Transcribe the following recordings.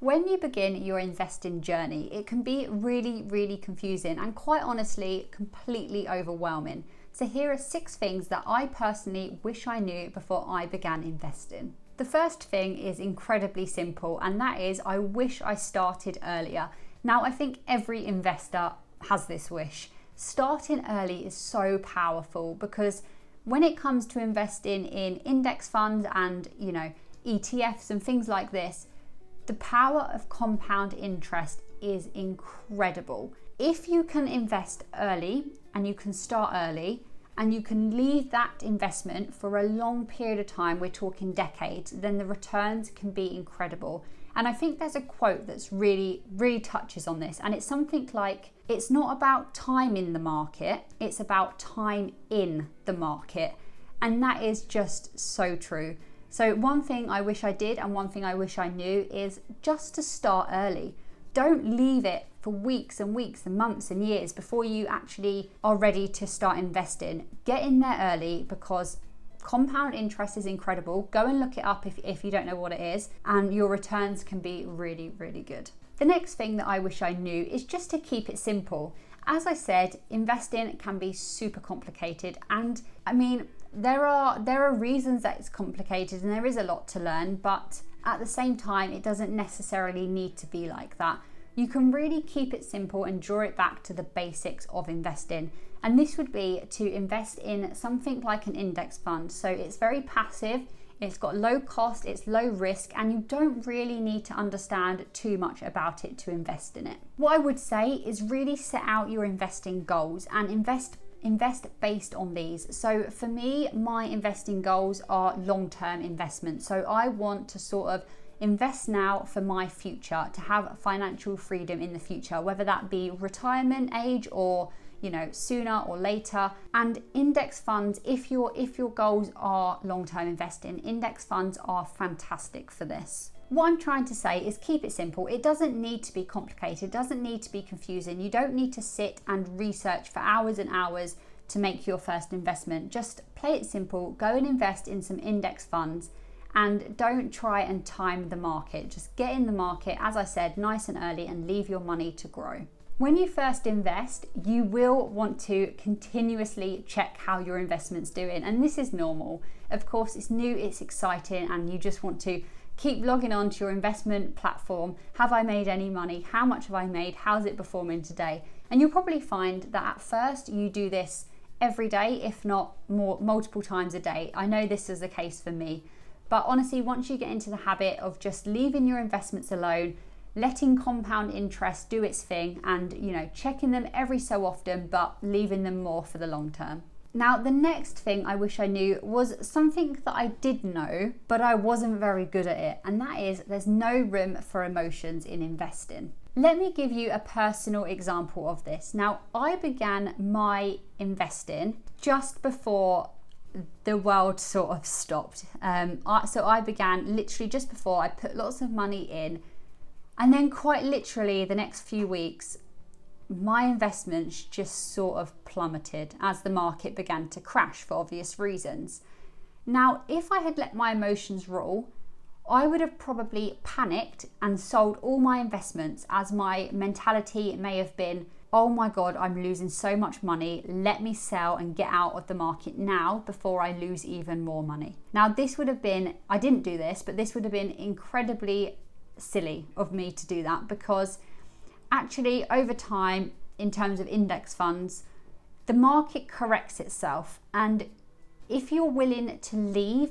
When you begin your investing journey, it can be really, really confusing and quite honestly, completely overwhelming. So here are 6 things that I personally wish I knew before I began investing. The first thing is incredibly simple, and that is I wish I started earlier. Now, I think every investor has this wish. Starting early is so powerful because when it comes to investing in index funds and, ETFs and things like this, the power of compound interest is incredible. If you can invest early and you can start early and you can leave that investment for a long period of time, we're talking decades, then the returns can be incredible. And I think there's a quote that's really, really touches on this. And it's something like, it's not about time in the market, it's about time in the market. And that is just so true. So one thing I wish I did and one thing I wish I knew is just to start early. Don't leave it for weeks and weeks and months and years before you actually are ready to start investing. Get in there early because compound interest is incredible. Go and look it up if you don't know what it is, and your returns can be really, really good. The next thing that I wish I knew is just to keep it simple. As I said, investing can be super complicated, and there are reasons that it's complicated and there is a lot to learn, but at the same time, it doesn't necessarily need to be like that. You can really keep it simple and draw it back to the basics of investing. And this would be to invest in something like an index fund. So it's very passive, it's got low cost, it's low risk, and you don't really need to understand too much about it to invest in it. What I would say is really set out your investing goals and invest based on these. So for me, my investing goals are long-term investments. So I want to sort of invest now for my future, to have financial freedom in the future, whether that be retirement age or sooner or later. And index funds, if your goals are long-term investing, index funds are fantastic for this. What I'm trying to say is keep it simple. It doesn't need to be complicated, it doesn't need to be confusing. You don't need to sit and research for hours and hours to make your first investment. Just play it simple, go and invest in some index funds, and don't try and time the market. Just get in the market, as I said, nice and early, and leave your money to grow. When you first invest, you will want to continuously check how your investment's doing, and this is normal. Of course, it's new, it's exciting, and you just want to keep logging on to your investment platform. Have I made any money? How much have I made? How's it performing today? And you'll probably find that at first you do this every day, if not multiple times a day. I know this is the case for me, but honestly, once you get into the habit of just leaving your investments alone, letting compound interest do its thing, and checking them every so often, but leaving them more for the long term. Now, the next thing I wish I knew was something that I did know, but I wasn't very good at it, and that is there's no room for emotions in investing. Let me give you a personal example of this. Now, I began my investing just before the world sort of stopped. So I began literally just before. I put lots of money in, and then quite literally the next few weeks, my investments just sort of plummeted as the market began to crash for obvious reasons. Now, if I had let my emotions rule, I would have probably panicked and sold all my investments, as my mentality may have been, oh my God, I'm losing so much money. Let me sell and get out of the market now before I lose even more money. Now, this would have been, I didn't do this, but this would have been incredibly silly of me to do that, because actually over time, in terms of index funds, the market corrects itself. And if you're willing to leave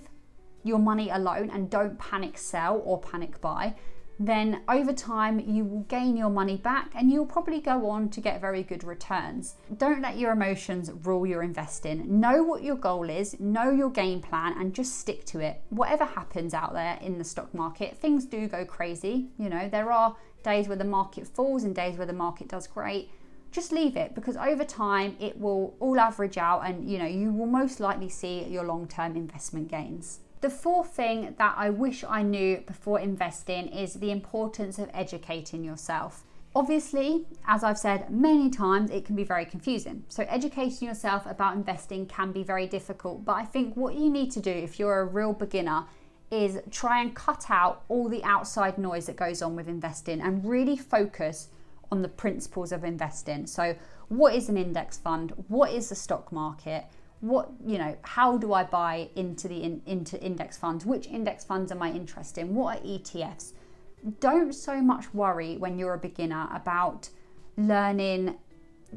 your money alone and don't panic sell or panic buy, then over time you will gain your money back and you'll probably go on to get very good returns. Don't let your emotions rule your investing. Know what your goal is, know your game plan, and just stick to it. Whatever happens out there in the stock market, things do go crazy. There are days where the market falls and days where the market does great. Just leave it, because over time it will all average out, and you will most likely see your long-term investment gains. The fourth thing that I wish I knew before investing is the importance of educating yourself. Obviously, as I've said many times, it can be very confusing. So educating yourself about investing can be very difficult, but I think what you need to do if you're a real beginner is try and cut out all the outside noise that goes on with investing and really focus on the principles of investing. So what is an index fund? What is the stock market? How do I buy into into index funds? Which index funds am I interested in? What are ETFs? Don't so much worry when you're a beginner about learning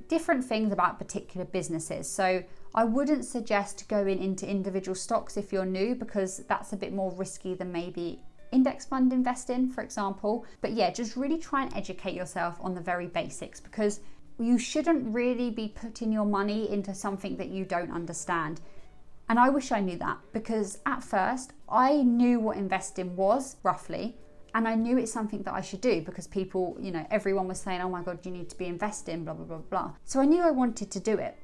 different things about particular businesses. So I wouldn't suggest going into individual stocks if you're new, because that's a bit more risky than maybe index fund investing, for example. But yeah, just really try and educate yourself on the very basics, because you shouldn't really be putting your money into something that you don't understand. And I wish I knew that, because at first I knew what investing was roughly, and I knew it's something that I should do because people, everyone was saying, oh my God, you need to be investing, blah, blah, blah, blah. So I knew I wanted to do it,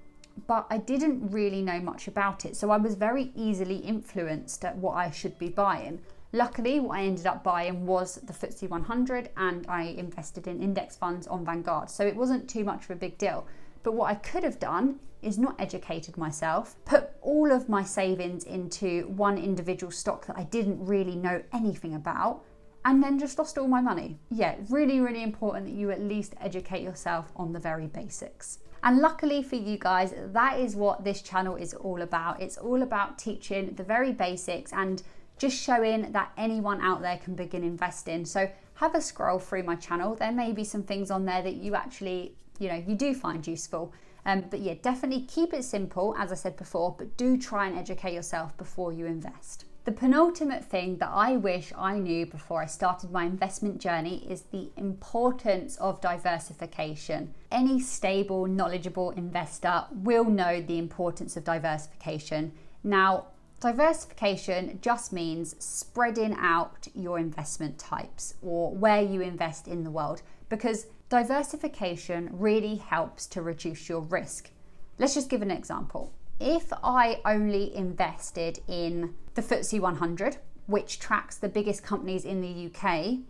but I didn't really know much about it. So I was very easily influenced at what I should be buying. Luckily, what I ended up buying was the FTSE 100, and I invested in index funds on Vanguard. So it wasn't too much of a big deal. But what I could have done is not educated myself, put all of my savings into one individual stock that I didn't really know anything about, and then just lost all my money. Yeah, really, really important that you at least educate yourself on the very basics. And luckily for you guys, that is what this channel is all about. It's all about teaching the very basics and just showing that anyone out there can begin investing. So have a scroll through my channel. There may be some things on there that you actually, you do find useful. But yeah, definitely keep it simple, as I said before, but do try and educate yourself before you invest. The penultimate thing that I wish I knew before I started my investment journey is the importance of diversification. Any stable, knowledgeable investor will know the importance of diversification. Now, diversification just means spreading out your investment types or where you invest in the world, because diversification really helps to reduce your risk. Let's just give an example. If I only invested in the FTSE 100, which tracks the biggest companies in the UK,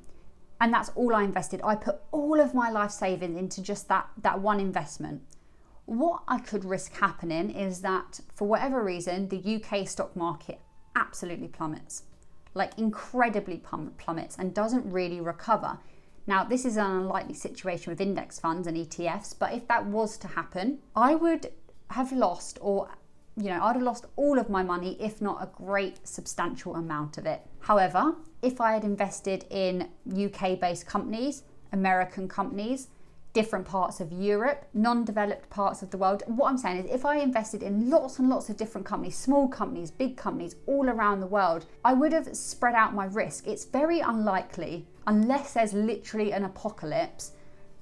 and that's all I invested, I put all of my life savings into just that one investment, what I could risk happening is that for whatever reason, the UK stock market absolutely plummets, like incredibly plummets, and doesn't really recover. Now, this is an unlikely situation with index funds and ETFs, but if that was to happen, I would have lost, I'd have lost all of my money, if not a great substantial amount of it. However, if I had invested in UK-based companies, American companies, different parts of Europe, non-developed parts of the world, what I'm saying is if I invested in lots and lots of different companies, small companies, big companies, all around the world, I would have spread out my risk. It's very unlikely, unless there's literally an apocalypse,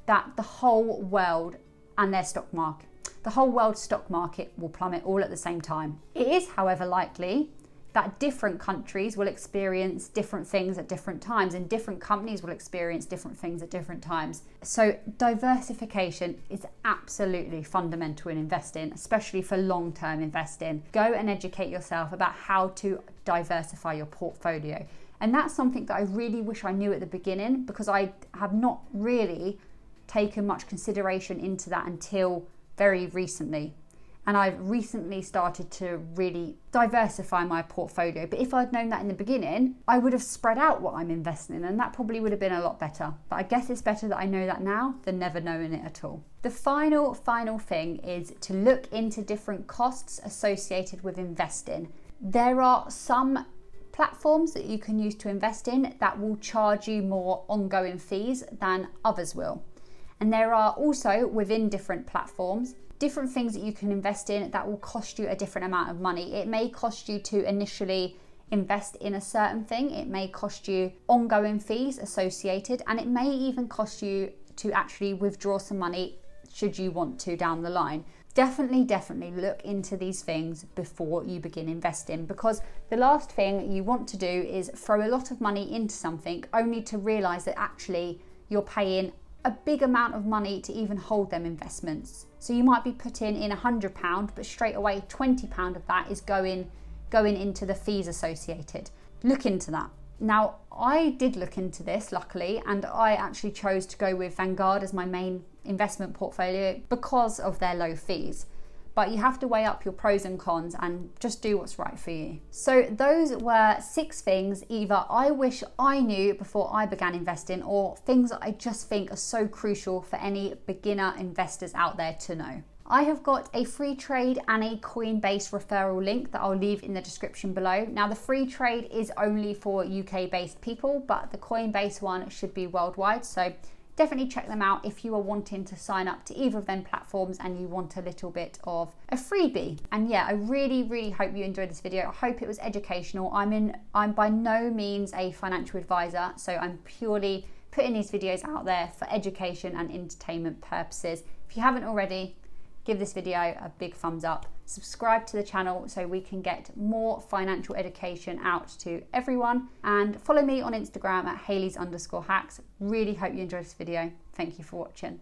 that the whole world and their stock market, the whole world's stock market will plummet all at the same time. It is, however, likely that different countries will experience different things at different times, and different companies will experience different things at different times. So diversification is absolutely fundamental in investing, especially for long-term investing. Go and educate yourself about how to diversify your portfolio. And that's something that I really wish I knew at the beginning, because I have not really taken much consideration into that until very recently. And I've recently started to really diversify my portfolio. But if I'd known that in the beginning, I would have spread out what I'm investing in, and that probably would have been a lot better. But I guess it's better that I know that now than never knowing it at all. The final thing is to look into different costs associated with investing. There are some platforms that you can use to invest in that will charge you more ongoing fees than others will. And there are also, within different platforms, different things that you can invest in that will cost you a different amount of money. It may cost you to initially invest in a certain thing. It may cost you ongoing fees associated, and it may even cost you to actually withdraw some money should you want to down the line. Definitely look into these things before you begin investing, because the last thing you want to do is throw a lot of money into something only to realize that actually you're paying a big amount of money to even hold them investments. So you might be putting in £100, but straight away £20 of that is going into the fees associated. Look into that. Now, I did look into this, luckily, and I actually chose to go with Vanguard as my main investment portfolio because of their low fees. but you have to weigh up your pros and cons and just do what's right for you. So those were 6 things either I wish I knew before I began investing, or things that I just think are so crucial for any beginner investors out there to know. I have got a free trade and a Coinbase referral link that I'll leave in the description below. Now, the free trade is only for UK based people, but the Coinbase one should be worldwide. So definitely check them out if you are wanting to sign up to either of them platforms and you want a little bit of a freebie. And yeah, I really hope you enjoyed this video. I hope it was educational. I'm by no means a financial advisor, so I'm purely putting these videos out there for education and entertainment purposes. If you haven't already, give this video a big thumbs up, subscribe to the channel so we can get more financial education out to everyone, and follow me on Instagram at Haleys_hacks. Really hope you enjoyed this video. Thank you for watching.